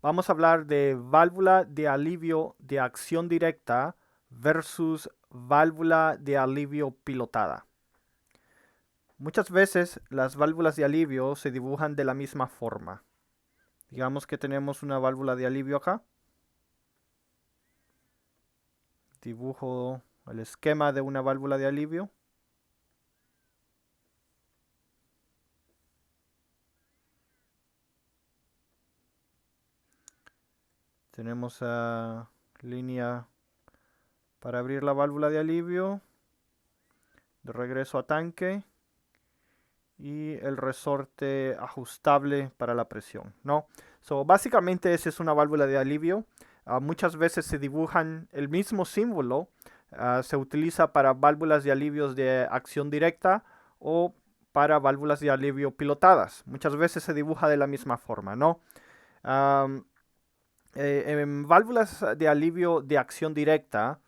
Vamos a hablar de válvula de alivio de acción directa versus válvula de alivio pilotada. Muchas veces las válvulas de alivio se dibujan de la misma forma. Digamos que tenemos una válvula de alivio acá. Dibujo el esquema de una válvula de alivio. Tenemos línea para abrir la válvula de alivio, de regreso a tanque y el resorte ajustable para la presión, ¿no? Básicamente esa es una válvula de alivio. Muchas veces se dibujan el mismo símbolo, se utiliza para válvulas de alivios de acción directa o para válvulas de alivio pilotadas. Muchas veces se dibuja de la misma forma, ¿no? Am, en válvulas de alivio de acción directa,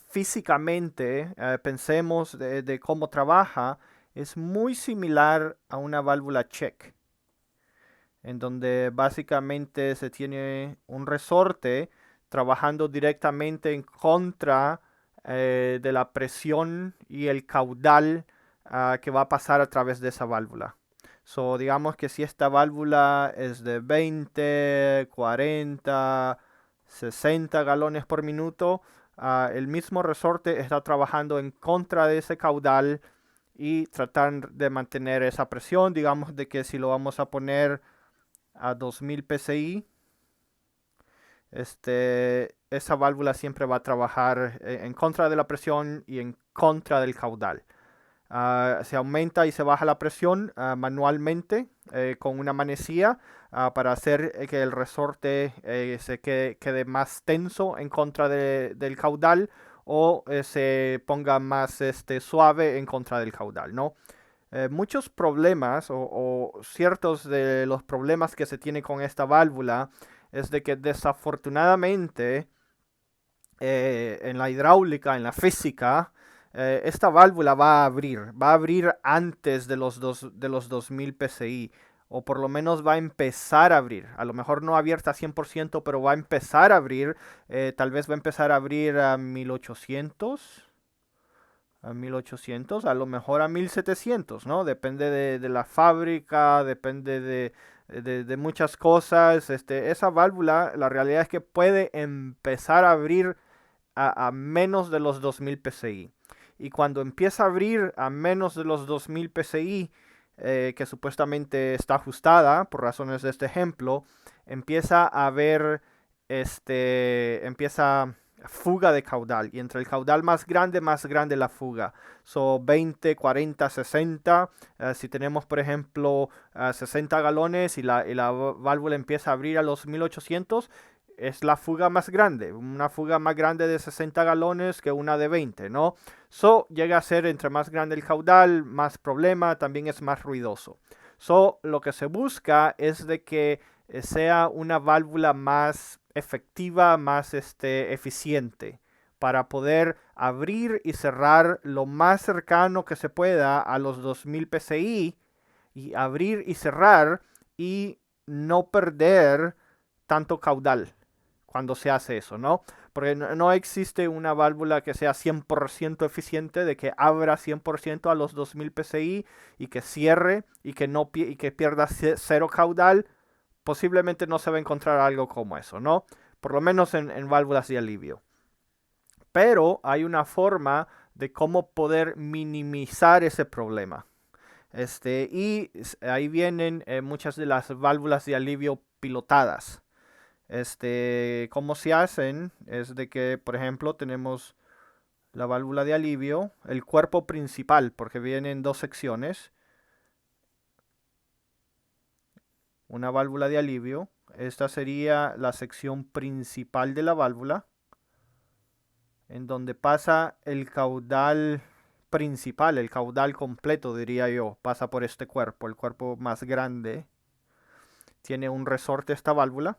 físicamente, pensemos de cómo trabaja, es muy similar a una válvula check, en donde básicamente se tiene un resorte trabajando directamente en contra de la presión y el caudal que va a pasar a través de esa válvula. Digamos que si esta válvula es de 20, 40, 60 galones por minuto, el mismo resorte está trabajando en contra de ese caudal y tratar de mantener esa presión. Digamos de que si lo vamos a poner a 2000 psi, esa válvula siempre va a trabajar en contra de la presión y en contra del caudal. Se aumenta y se baja la presión manualmente con una manecilla para hacer que el resorte se quede más tenso en contra del caudal o se ponga más suave en contra del caudal, ¿no? Muchos problemas o ciertos de los problemas que se tiene con esta válvula es de que desafortunadamente en la hidráulica, en la física, esta válvula va a abrir antes de de los 2000 psi, o por lo menos va a empezar a abrir, a lo mejor no abierta 100%, pero va a empezar a abrir, tal vez va a empezar a abrir a 1800, a lo mejor a 1700, ¿no? Depende de la fábrica, depende de muchas cosas. Esa válvula, la realidad es que puede empezar a abrir a menos de los 2000 psi. Y cuando empieza a abrir a menos de los 2000 psi, que supuestamente está ajustada por razones de este ejemplo, empieza a haber empieza fuga de caudal, y entre el caudal más grande la fuga. 20, 40, 60. Si tenemos, por ejemplo, 60 galones y la válvula empieza a abrir a los 1800, es la fuga más grande, una fuga más grande de 60 galones que una de 20, ¿no? Llega a ser entre más grande el caudal, más problema, también es más ruidoso. Lo que se busca es de que sea una válvula más efectiva, más eficiente, para poder abrir y cerrar lo más cercano que se pueda a los 2000 psi, y abrir y cerrar y no perder tanto caudal cuando se hace eso, ¿no? Porque no existe una válvula que sea 100% eficiente, de que abra 100% a los 2000 psi y que cierre y que, no, y que pierda cero caudal. Posiblemente no se va a encontrar algo como eso, ¿no? Por lo menos en válvulas de alivio. Pero hay una forma de cómo poder minimizar ese problema. Y ahí vienen muchas de las válvulas de alivio pilotadas. ¿Cómo se hacen? Es de que, por ejemplo, tenemos la válvula de alivio, el cuerpo principal, porque vienen dos secciones. Una válvula de alivio. Esta sería la sección principal de la válvula, en donde pasa el caudal principal, el caudal completo, diría yo, pasa por este cuerpo, el cuerpo más grande. Tiene un resorte esta válvula.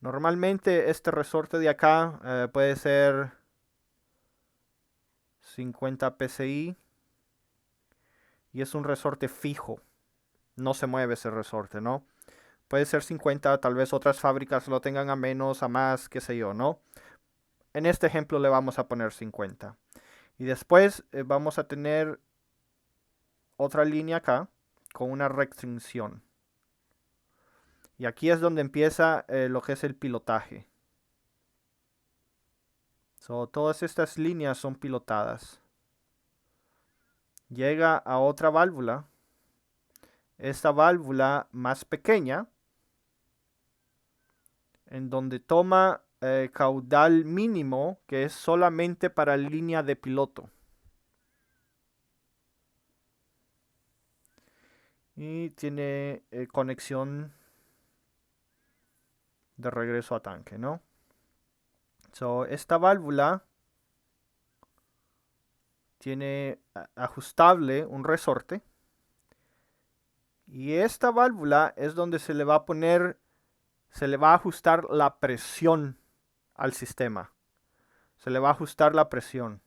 Normalmente este resorte de acá puede ser 50 psi y es un resorte fijo. No se mueve ese resorte, ¿no? Puede ser 50, tal vez otras fábricas lo tengan a menos, a más, qué sé yo, ¿no? En este ejemplo le vamos a poner 50. Y después vamos a tener otra línea acá con una restricción. Y aquí es donde empieza lo que es el pilotaje. Todas estas líneas son pilotadas. Llega a otra válvula. Esta válvula más pequeña, en donde toma caudal mínimo, que es solamente para línea de piloto. Y tiene conexión de regreso a tanque, ¿no? Esta válvula tiene ajustable un resorte. Y esta válvula es donde se le va a poner, se le va a ajustar la presión al sistema. Se le va a ajustar la presión.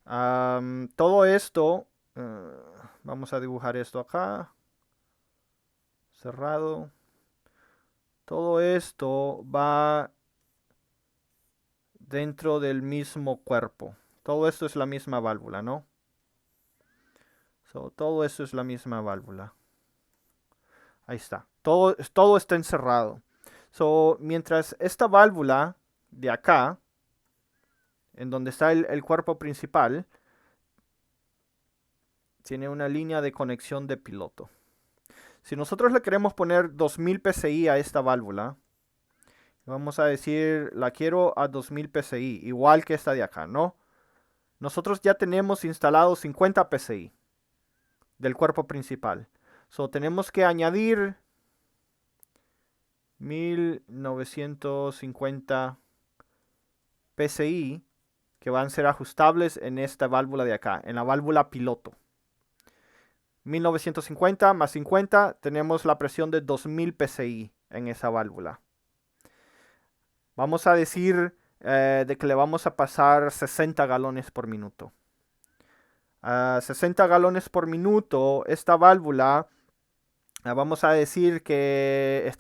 Todo esto, vamos a dibujar esto acá. Cerrado. Todo esto va dentro del mismo cuerpo. Todo esto es la misma válvula, ¿no? Todo esto es la misma válvula. Ahí está. Todo está encerrado. Mientras esta válvula de acá, en donde está el cuerpo principal, tiene una línea de conexión de piloto. Si nosotros le queremos poner 2000 PSI a esta válvula, vamos a decir, la quiero a 2000 PSI, igual que esta de acá, ¿no? Nosotros ya tenemos instalado 50 PSI del cuerpo principal. Tenemos que añadir 1950 PSI que van a ser ajustables en esta válvula de acá, en la válvula piloto. 1950 más 50, tenemos la presión de 2000 PSI en esa válvula. Vamos a decir de que le vamos a pasar 60 galones por minuto. A 60 galones por minuto, esta válvula, vamos a decir que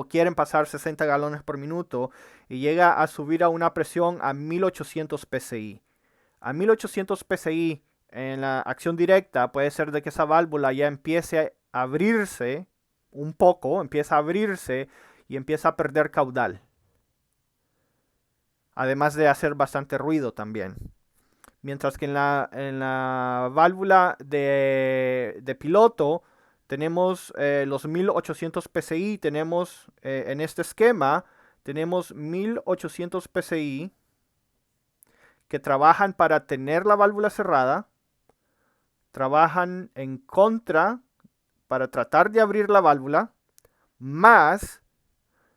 quieren pasar 60 galones por minuto y llega a subir a una presión a 1800 PSI. A 1800 PSI en la acción directa puede ser de que esa válvula ya empiece a abrirse un poco, empieza a abrirse y empieza a perder caudal. Además de hacer bastante ruido también. Mientras que en la válvula de piloto tenemos los 1800 PSI, tenemos en este esquema, tenemos 1800 PSI que trabajan para tener la válvula cerrada, trabajan en contra para tratar de abrir la válvula, más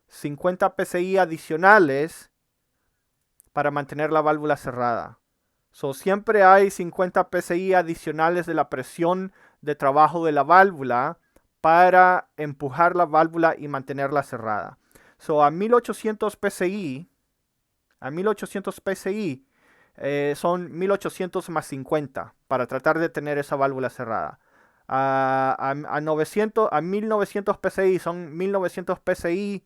50 PSI adicionales para mantener la válvula cerrada. Siempre hay 50 PSI adicionales de la presión de trabajo de la válvula para empujar la válvula y mantenerla cerrada. A 1800 PSI, son 1800 más 50 para tratar de tener esa válvula cerrada. A 1900 PSI son 1900 PSI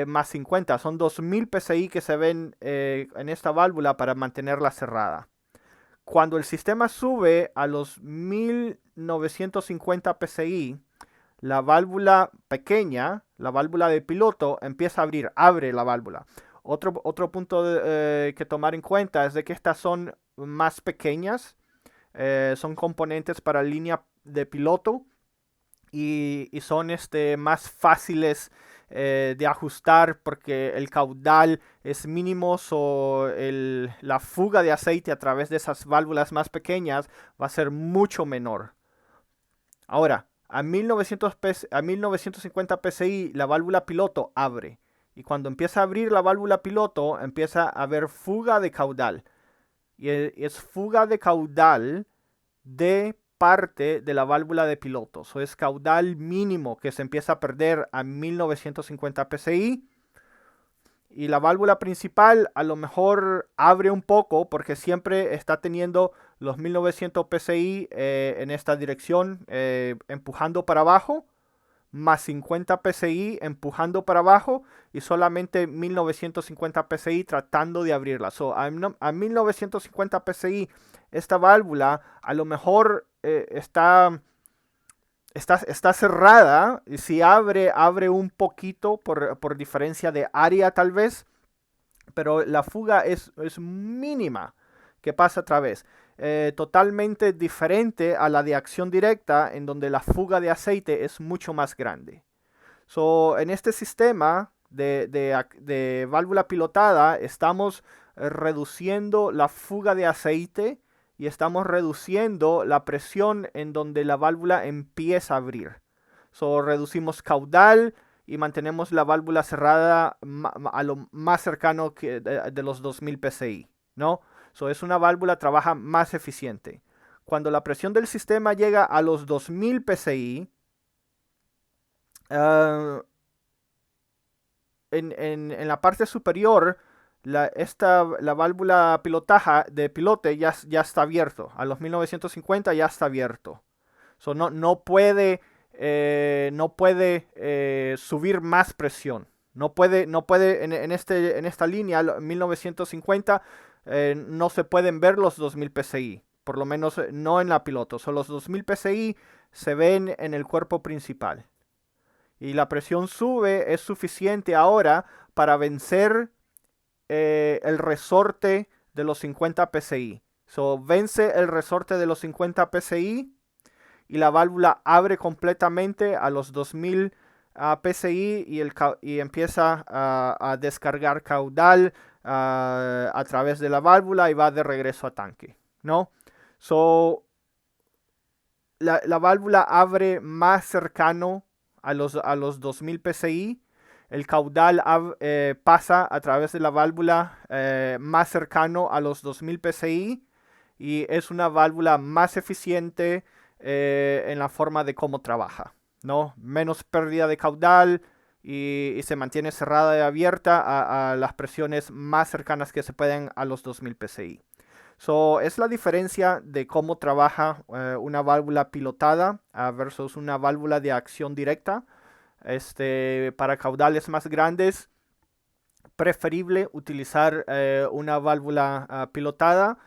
más 50. Son 2000 PSI que se ven en esta válvula para mantenerla cerrada. Cuando el sistema sube a los 1950 PSI, la válvula pequeña, la válvula de piloto, empieza a abrir, abre la válvula. Otro punto que tomar en cuenta es de que estas son más pequeñas, son componentes para línea de piloto y son más fáciles de ajustar porque el caudal es mínimo, la fuga de aceite a través de esas válvulas más pequeñas va a ser mucho menor. Ahora, a 1950 PSI la válvula piloto abre. Y cuando empieza a abrir la válvula piloto, empieza a haber fuga de caudal. Y es fuga de caudal de parte de la válvula de piloto. Es caudal mínimo que se empieza a perder a 1950 PSI. Y la válvula principal a lo mejor abre un poco porque siempre está teniendo los 1900 psi en esta dirección empujando para abajo, más 50 psi empujando para abajo y solamente 1950 psi tratando de abrirla. So, a 1950 psi esta válvula a lo mejor está cerrada y si abre un poquito por diferencia de área tal vez, pero la fuga es mínima que pasa a través. Totalmente diferente a la de acción directa, en donde la fuga de aceite es mucho más grande. So, en este sistema de válvula pilotada estamos reduciendo la fuga de aceite y estamos reduciendo la presión en donde la válvula empieza a abrir. So, reducimos caudal y mantenemos la válvula cerrada a lo más cercano de los 2000 psi, ¿no? So, es una válvula, trabaja más eficiente. Cuando la presión del sistema llega a los 2000 psi, uh, en la parte superior, la válvula de pilote ya está abierto. A los 1950 ya está abierto. So, no puede, subir más presión. No puede en esta línea, 1950, no se pueden ver los 2000 psi. Por lo menos no en la piloto. So, los 2000 psi se ven en el cuerpo principal. Y la presión sube es suficiente ahora para vencer el resorte de los 50 psi. So, vence el resorte de los 50 psi y la válvula abre completamente a los 2000 psi y empieza a descargar caudal a través de la válvula y va de regreso a tanque, ¿no? So, la válvula abre más cercano a los 2000 psi. El caudal pasa a través de la válvula más cercano a los 2000 psi y es una válvula más eficiente en la forma de cómo trabaja, ¿no? Menos pérdida de caudal y se mantiene cerrada y abierta a las presiones más cercanas que se pueden a los 2000 psi. So, es la diferencia de cómo trabaja una válvula pilotada versus una válvula de acción directa. Para caudales más grandes, preferible utilizar una válvula pilotada.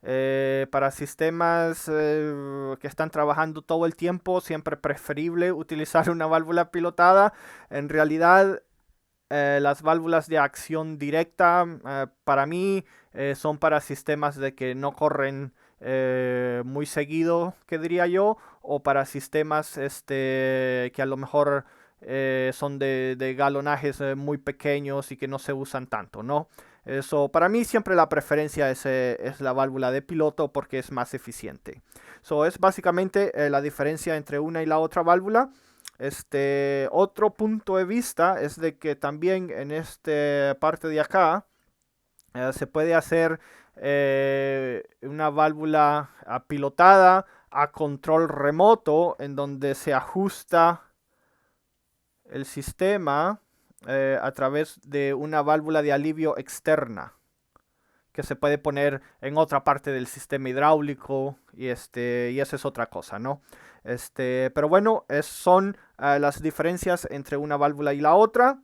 Para sistemas que están trabajando todo el tiempo, siempre preferible utilizar una válvula pilotada. En realidad, las válvulas de acción directa para mí son para sistemas de que no corren muy seguido, que diría yo, o para sistemas que a lo mejor son de galonajes muy pequeños y que no se usan tanto, ¿no? Eso, para mí siempre la preferencia es la válvula de piloto porque es más eficiente. So, es básicamente la diferencia entre una y la otra válvula. Otro punto de vista es de que también en esta parte de acá se puede hacer una válvula pilotada a control remoto en donde se ajusta el sistema a través de una válvula de alivio externa que se puede poner en otra parte del sistema hidráulico y esa es otra cosa, ¿no? Pero bueno, son las diferencias entre una válvula y la otra.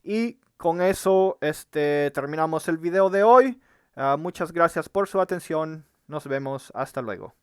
Y con eso terminamos el video de hoy. Muchas gracias por su atención. Nos vemos. Hasta luego.